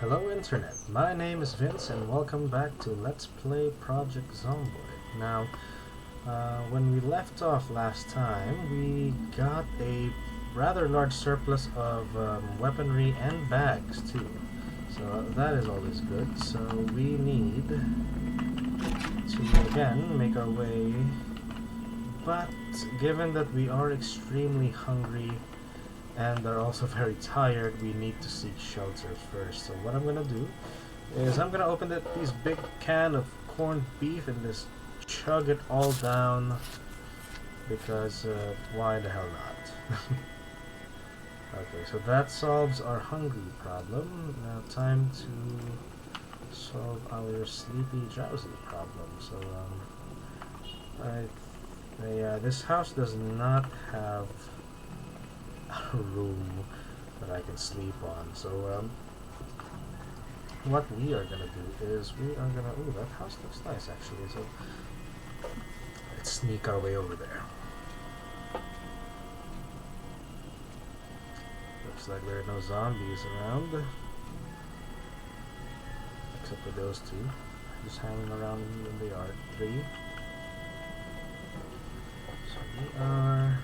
Hello Internet, my name is Vince and welcome back to Let's Play Project Zomboid. Now, when we left off last time, we got a rather large surplus of weaponry and bags too. So that is always good. So we need to again make our way, but given that we are extremely hungry and are also very tired, we need to seek shelter first. So what I'm gonna do is I'm gonna open this big can of corned beef and just chug it all down because why the hell not? Okay, so that solves our hungry problem. Now time to solve our sleepy drowsy problem. So this house does not have a room that I can sleep on. So what we are gonna do is we are gonna, ooh, that house looks nice actually. So let's sneak our way over there. Looks like there are no zombies around, except for those two just hanging around in the yard. 3. So we are.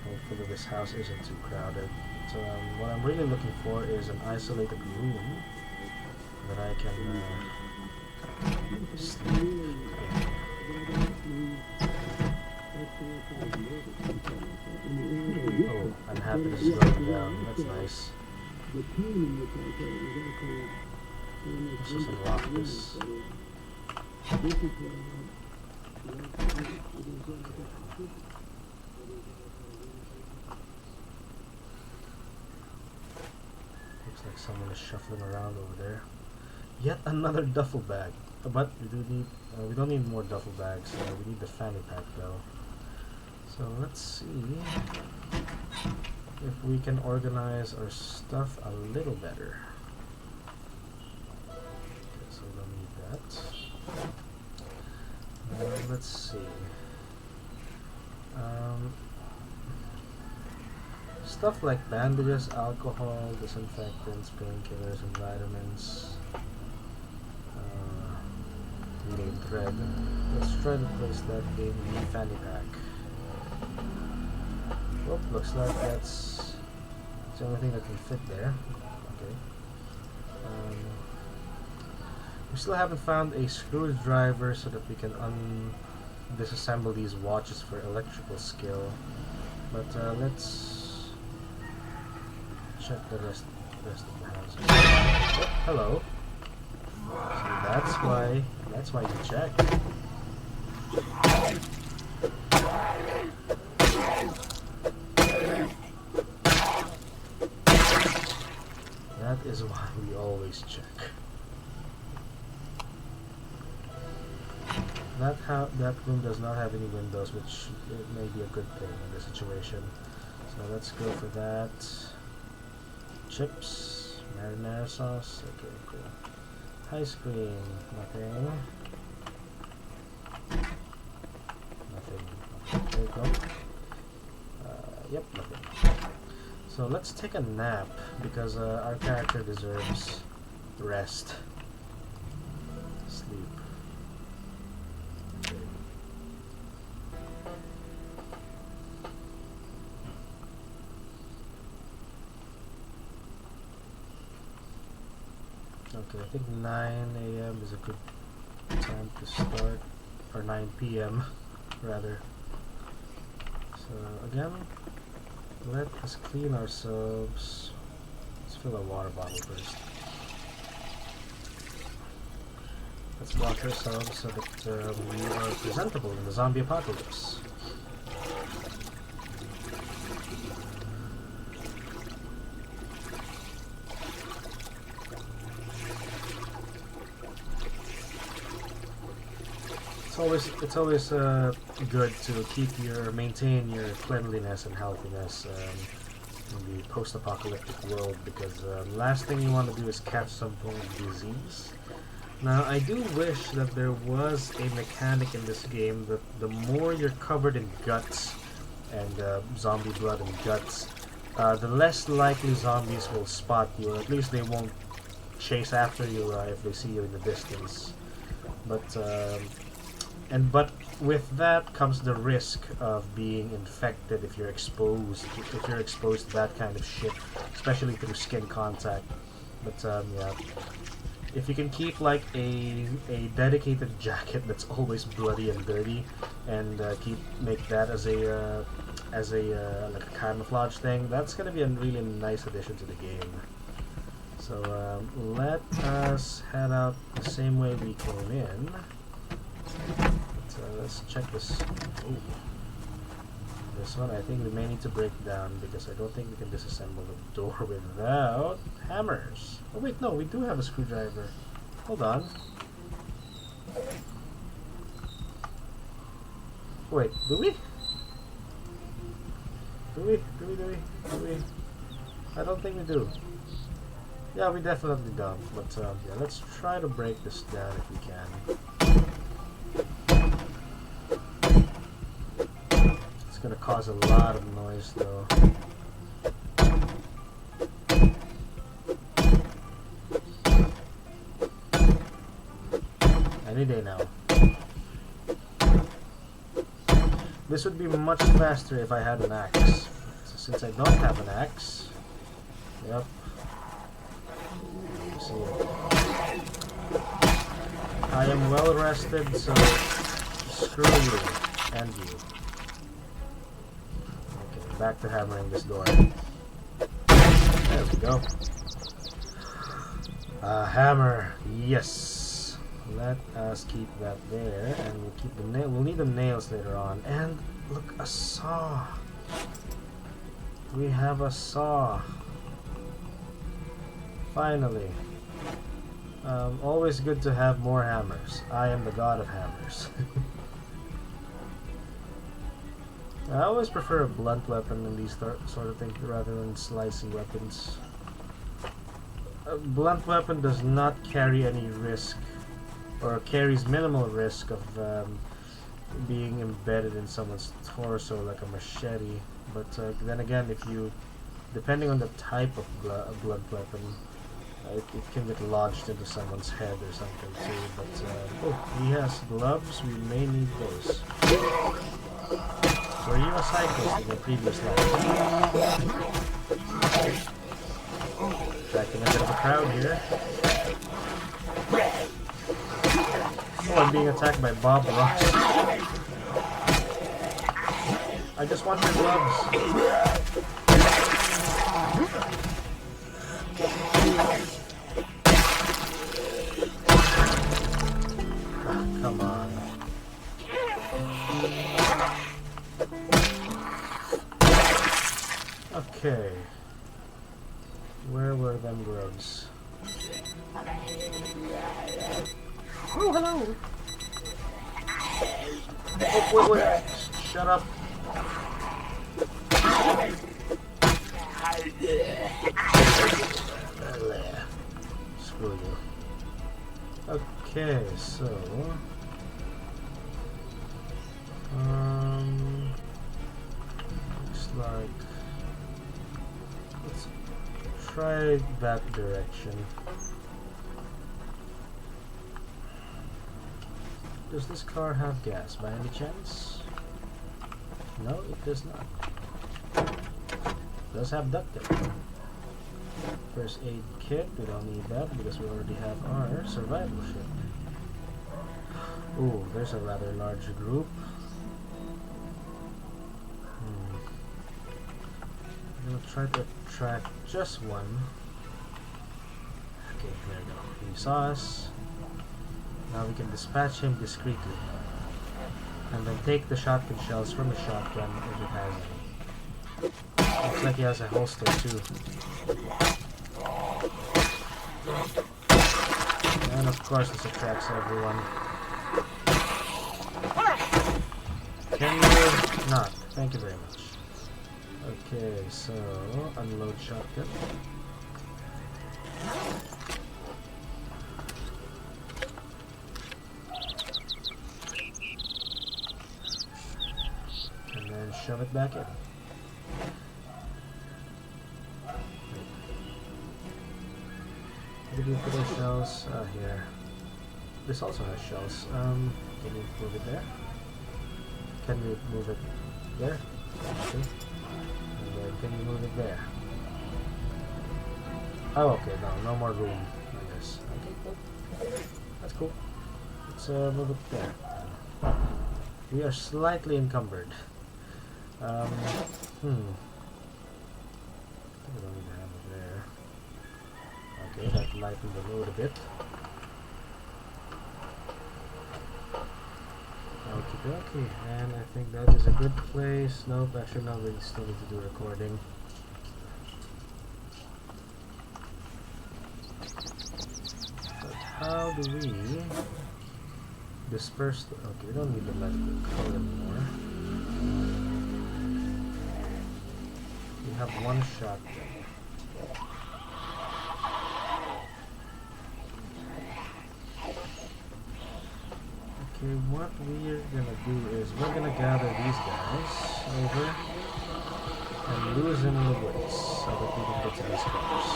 Hopefully this house isn't too crowded. So what I'm really looking for is an isolated room that I can sleep in. Oh, I'm happy to slow it down. That's nice. Let's just unlock this. Looks like someone is shuffling around over there. Yet another duffel bag. But we don't need more duffel bags. We need the fanny pack though. So let's see if we can organize our stuff a little better. Okay, so we don't need that. Let's see. Stuff like bandages, alcohol, disinfectants, painkillers, and vitamins. We need thread. Let's try to place that in the fanny pack. Oh, looks like that's the only thing that can fit there. Okay. We still haven't found a screwdriver so that we can disassemble these watches for electrical skill. But let's check the rest of the house. Oh, hello. So that's why you check. That is why we always check. That room does not have any windows, which may be a good thing in this situation. So let's go for that. Chips, marinara sauce. Okay, cool. Ice cream, nothing. Nothing. There you go. Yep, nothing. So let's take a nap because our character deserves rest. Sleep. Okay. Okay, I think 9 a.m. is a good time to start, or 9 p.m. rather. So again, let us clean ourselves. Let's fill our water bottle first. Let's wash ourselves so that we are presentable in the zombie apocalypse. It's always good to maintain your cleanliness and healthiness in the post-apocalyptic world, because last thing you want to do is catch some form of disease. Now, I do wish that there was a mechanic in this game that the more you're covered in guts and zombie blood and guts, the less likely zombies will spot you, or at least they won't chase after you if they see you in the distance. But with that comes the risk of being infected if you're exposed to that kind of shit, especially through skin contact. But yeah, if you can keep like a dedicated jacket that's always bloody and dirty, and make that as a like a camouflage thing, that's gonna be a really nice addition to the game. So let us head out the same way we came in. Let's check this. Ooh. This one I think we may need to break down because I don't think we can disassemble the door without hammers. Oh wait, no, we do have a screwdriver. Hold on. Wait, do we? Do we? I don't think we do. Yeah, we definitely don't. But yeah, let's try to break this down if we can. It's gonna cause a lot of noise though. Any day now. This would be much faster if I had an axe. So since I don't have an axe, yep. See it. I am well rested, so screw you and you. Okay, back to hammering this door. There we go. A hammer, yes. Let us keep that there, and we'll keep the nail. We'll need the nails later on. And look, a saw. We have a saw. Finally. Always good to have more hammers. I am the god of hammers. I always prefer a blunt weapon in these sort of things rather than slicing weapons. A blunt weapon does not carry any risk, or carries minimal risk of being embedded in someone's torso like a machete. But then again, depending on the type of blunt weapon, it can get lodged into someone's head or something too. But oh, he has gloves. We may need those. Were you a cyclist in the previous life? Attracting a bit of a crowd here. Oh, I'm being attacked by Bob Ross. I just want your gloves. Oh, come on. Okay. Where were them gloves? Oh, hello! Oh, wait. Shut up. Screw you. Okay, so... looks like... let's try that direction. Does this car have gas by any chance? No, it does not. It does have duct tape. First aid kit, we don't need that because we already have our survival ship. Ooh, there's a rather large group. I'm gonna try to attract just one. Okay, there we go. He saw us. Now we can dispatch him discreetly. And then take the shotgun shells from the shotgun if it has any. Looks like he has a holster too. And of course this attracts everyone. Can you not? Thank you very much. Okay, so unload shotgun. And then shove it back in. Where did you put our shells? Here. This also has shells. Can we move it there? Can we move it there? Okay. And then can you move it there? Oh, okay. No more room, I guess. Okay, cool. That's cool. Let's move it there. We are slightly encumbered. We don't even have it there. Okay, that lightened the load a bit. Okay, and I think that is a good place. Nope, actually no, we still need to do recording. But how do we disperse the... Okay, we don't need the medical code anymore. We have one shotgun. Okay, what we're gonna do is we're gonna gather these guys over and lose them in the woods so that we can get to these cars.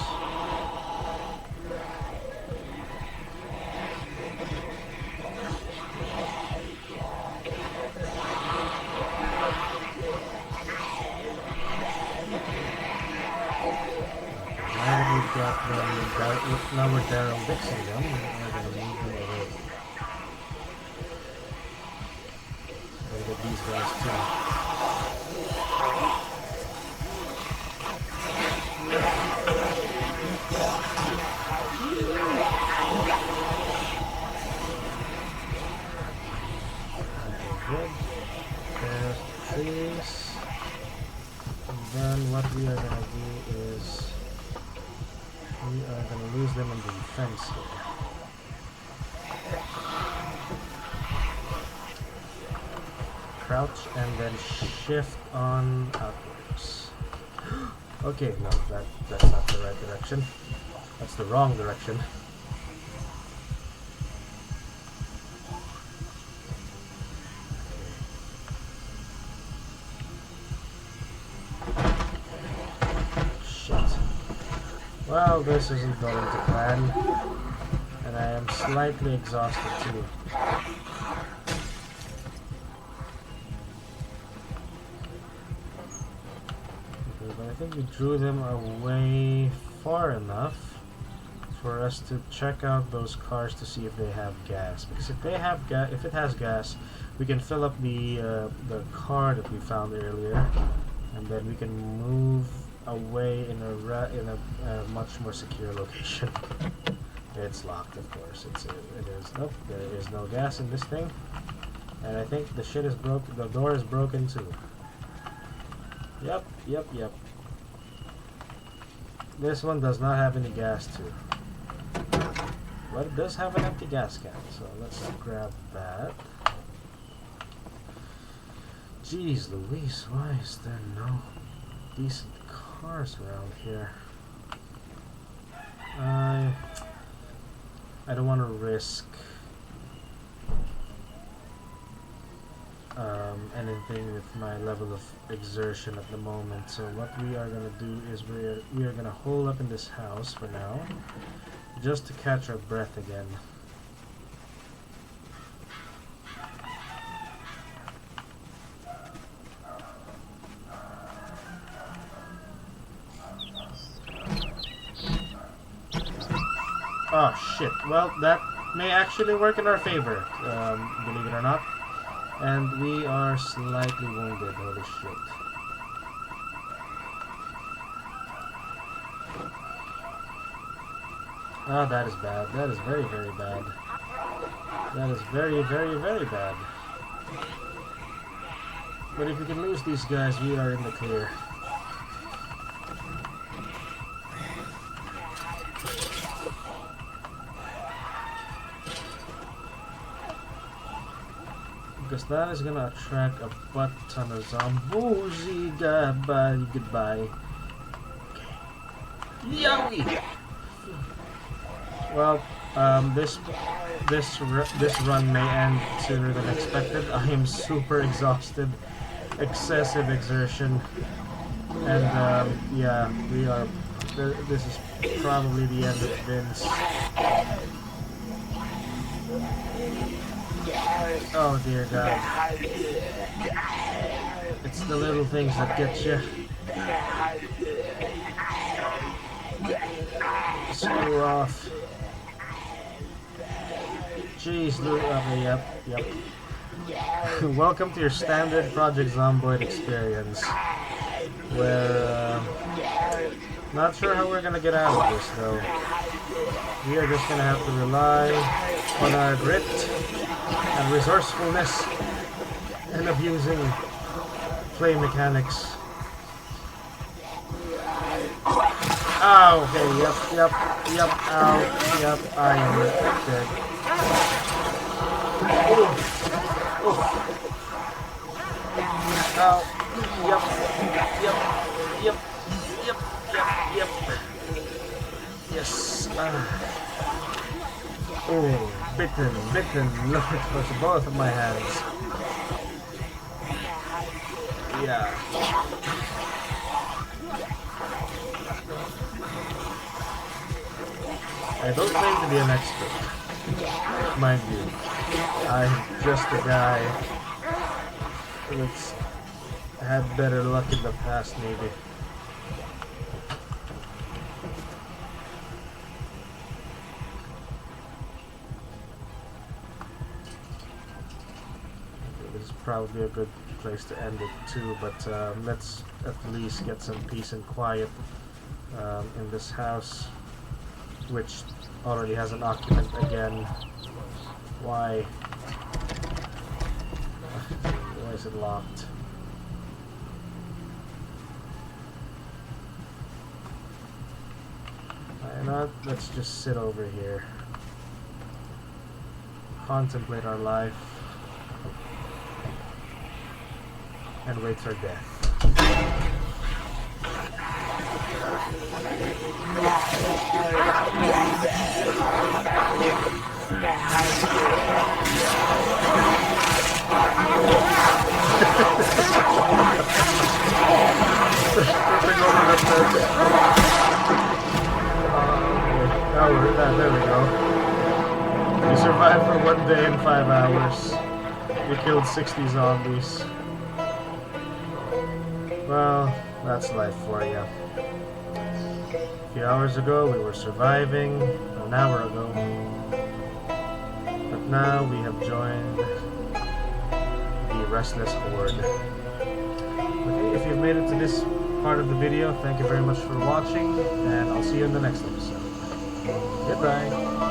Now that we've got them, now we're Daryl Dixon them, we're gonna move them away. Get these guys too. Okay, good. There's trees. And then what we are gonna do is we are gonna lose them in the defense here. Crouch and then shift on outwards. Okay, no, that's not the right direction. That's the wrong direction. Shit. Well, this isn't going to plan. And I am slightly exhausted too. I think we drew them away far enough for us to check out those cars to see if they have gas. Because if they have if it has gas, we can fill up the car that we found earlier, and then we can move away in a much more secure location. It's locked, of course. It is. Nope, there is no gas in this thing, and I think the shit is broken. The door is broken too. Yep. This one does not have any gas too. But it does have an empty gas can, so let's grab that. Jeez Louise, why is there no decent cars around here? I don't want to risk anything with my level of exertion at the moment. So what we are going to do is we are going to hold up in this house for now, just to catch our breath again. Oh shit, well that may actually work in our favor, believe it or not. And we are slightly wounded, holy shit. Oh, that is bad. That is very, very bad. That is very, very, very bad. But if we can lose these guys, we are in the clear. Because that is gonna attract a butt ton of zombies. Goodbye. Okay. Yowie! Well, this run may end sooner than expected. I am super exhausted, excessive exertion, and yeah, we are. This is probably the end of Vince. Oh dear God. It's the little things that get you. Screw off. Jeez, Lou. Okay, yep. Welcome to your standard Project Zomboid experience. Where, not sure how we're gonna get out of this though. We are just gonna have to rely on our grit and resourcefulness and abusing play mechanics. Oh, okay, yep, ow, yep, I am dead. Ooh. Ow, yep. Yes. Oh, bitten, look at both of my hands. Yeah. I don't claim to be an expert, mind you. I'm just a guy that's had better luck in the past, maybe. This is probably a good place to end it too, but let's at least get some peace and quiet in this house, which already has an occupant again. Why? Why is it locked? Why not? Let's just sit over here. Contemplate our life. And wait for death. There we go. We survived for 1 day and 5 hours. We killed 60 zombies. Well, that's life for you. A few hours ago we were surviving, an hour ago. But now we have joined the Restless Horde. Okay, if you've made it to this part of the video, thank you very much for watching, and I'll see you in the next episode. Goodbye.